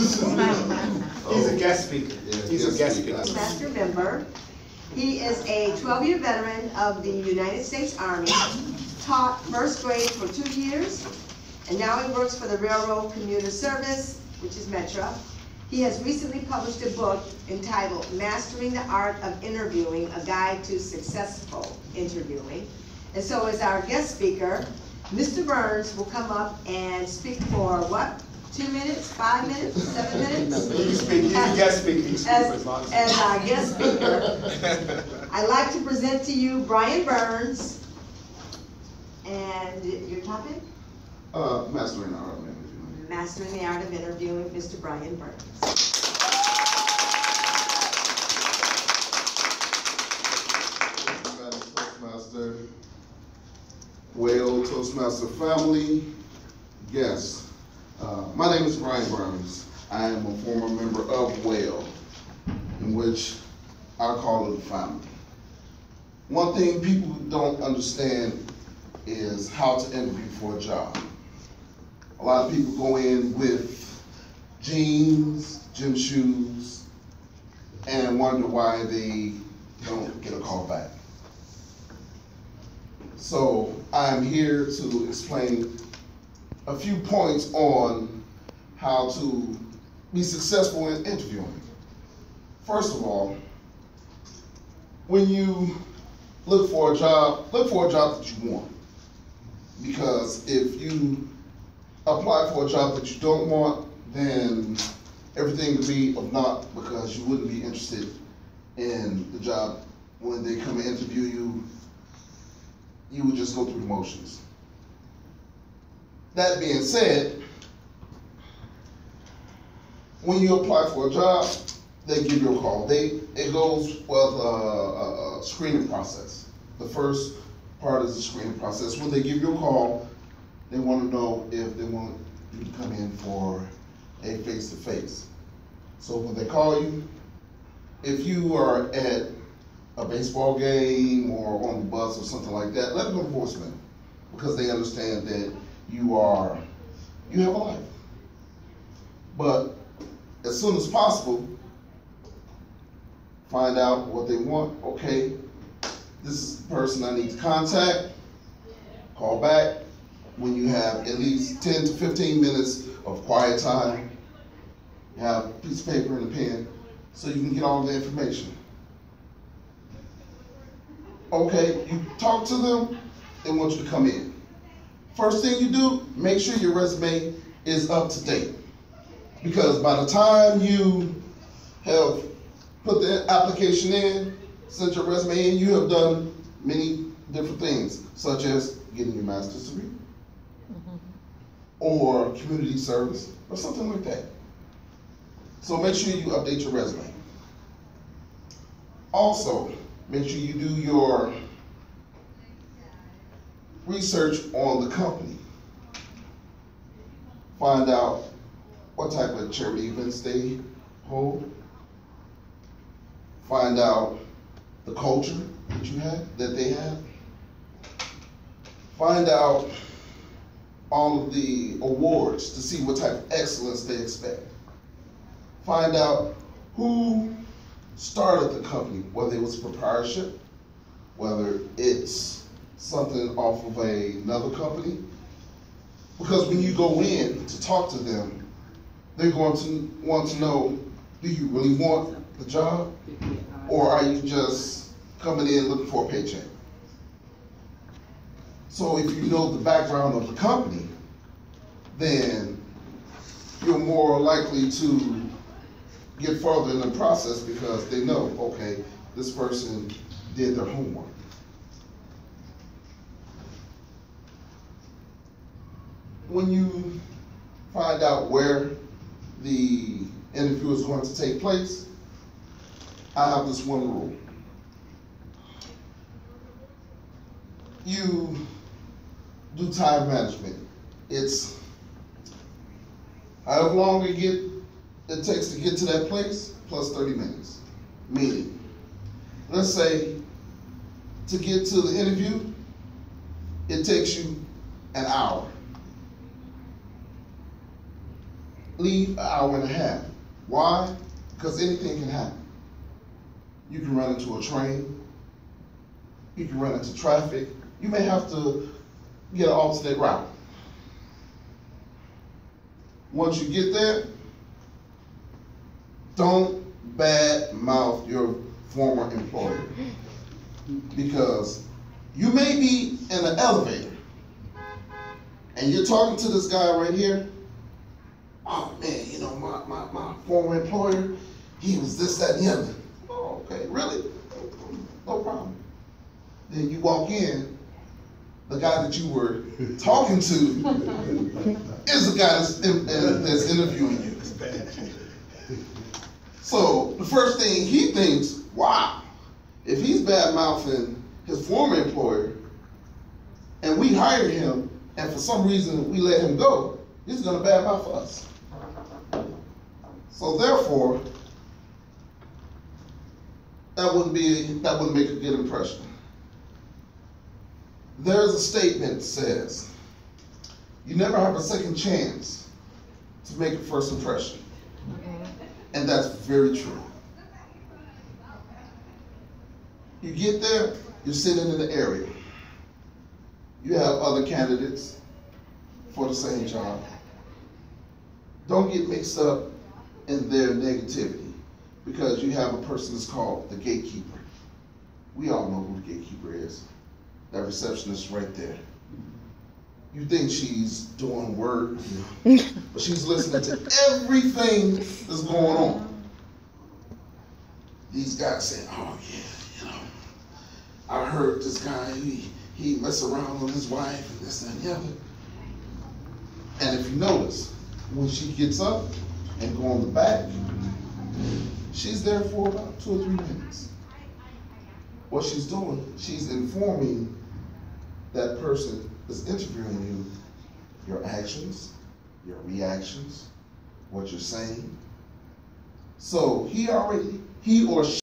He's a guest speaker. He's a guest speaker. Master member. He is a 12-year veteran of the United States Army, taught first grade for 2 years, and now he works for the Railroad Commuter Service, which is Metro. He has recently published a book entitled Mastering the Art of Interviewing, A Guide to Successful Interviewing. And so as our guest speaker, Mr. Burns will come up and speak for what? 2 minutes, 5 minutes, 7 minutes? He's a guest speaker. As our guest speaker, I'd like to present to you Brian Burns. And your topic? Mastering the Art of Interviewing. Mastering the Art of Interviewing, Mr. Brian Burns. Toastmaster, WAO Toastmaster family, guests. My name is Brian Burns. I am a former member of WAO, in which I call it a family. One thing people don't understand is how to interview for a job. A lot of people go in with jeans, gym shoes, and wonder why they don't get a call back. So I'm here to explain a few points on how to be successful in interviewing. First of all, when you look for a job that you want. Because if you apply for a job that you don't want, then everything would be of naught, because you wouldn't be interested in the job. When they come and interview you, you would just go through the motions. That being said, when you apply for a job, they give you a call. It goes with a screening process. The first part is the screening process. When they give you a call, they want to know if they want you to come in for a face-to-face. So when they call you, if you are at a baseball game or on the bus or something like that, let them go to voicemail, because they understand that you have a life. But as soon as possible, find out what they want. Okay, this is the person I need to contact. Call back when you have at least 10 to 15 minutes of quiet time. You have a piece of paper and a pen so you can get all the information. Okay, you talk to them, they want you to come in. First thing you do, make sure your resume is up to date. Because by the time you have put the application in, sent your resume in, you have done many different things, such as getting your master's degree, or community service, or something like that. So make sure you update your resume. Also, make sure you do your research on the company. Find out what type of charity events they hold. Find out the culture that they have. Find out all of the awards to see what type of excellence they expect. Find out who started the company, whether it was proprietorship, whether it's something off of another company. Because when you go in to talk to them, they're going to want to know, do you really want the job? Or are you just coming in looking for a paycheck? So if you know the background of the company, then you're more likely to get further in the process, because they know, okay, this person did their homework. When you find out where the interview is going to take place, I have this one rule. You do time management. It's however long it takes to get to that place, plus 30 minutes. Meaning, let's say to get to the interview, it takes you an hour. leave an hour and a half. Why? Because anything can happen. You can run into a train. You can run into traffic. You may have to get an alternate route. Once you get there, don't bad mouth your former employer, because you may be in an elevator and you're talking to this guy right here. Oh man, you know, my former employer, he was this, that, and the other. Oh, okay, really? No problem. Then you walk in, the guy that you were talking to is the guy that's interviewing you. So the first thing he thinks, wow, if he's bad mouthing his former employer and we hired him and for some reason we let him go, he's gonna bad mouth us. So therefore, that wouldn't make a good impression. There's a statement that says, you never have a second chance to make a first impression. And that's very true. You get there, you're sitting in the area. You have other candidates for the same job. Don't get mixed up in their negativity, because you have a person that's called the gatekeeper. We all know who the gatekeeper is. That receptionist right there. You think she's doing work, but she's listening to everything that's going on. These guys saying, oh yeah, you know, I heard this guy, he mess around with his wife and this and the other. And if you notice, when she gets up and go on the back, she's there for about 2 or 3 minutes. What she's doing, she's informing that person that's interviewing you, your actions, your reactions, what you're saying. So he or she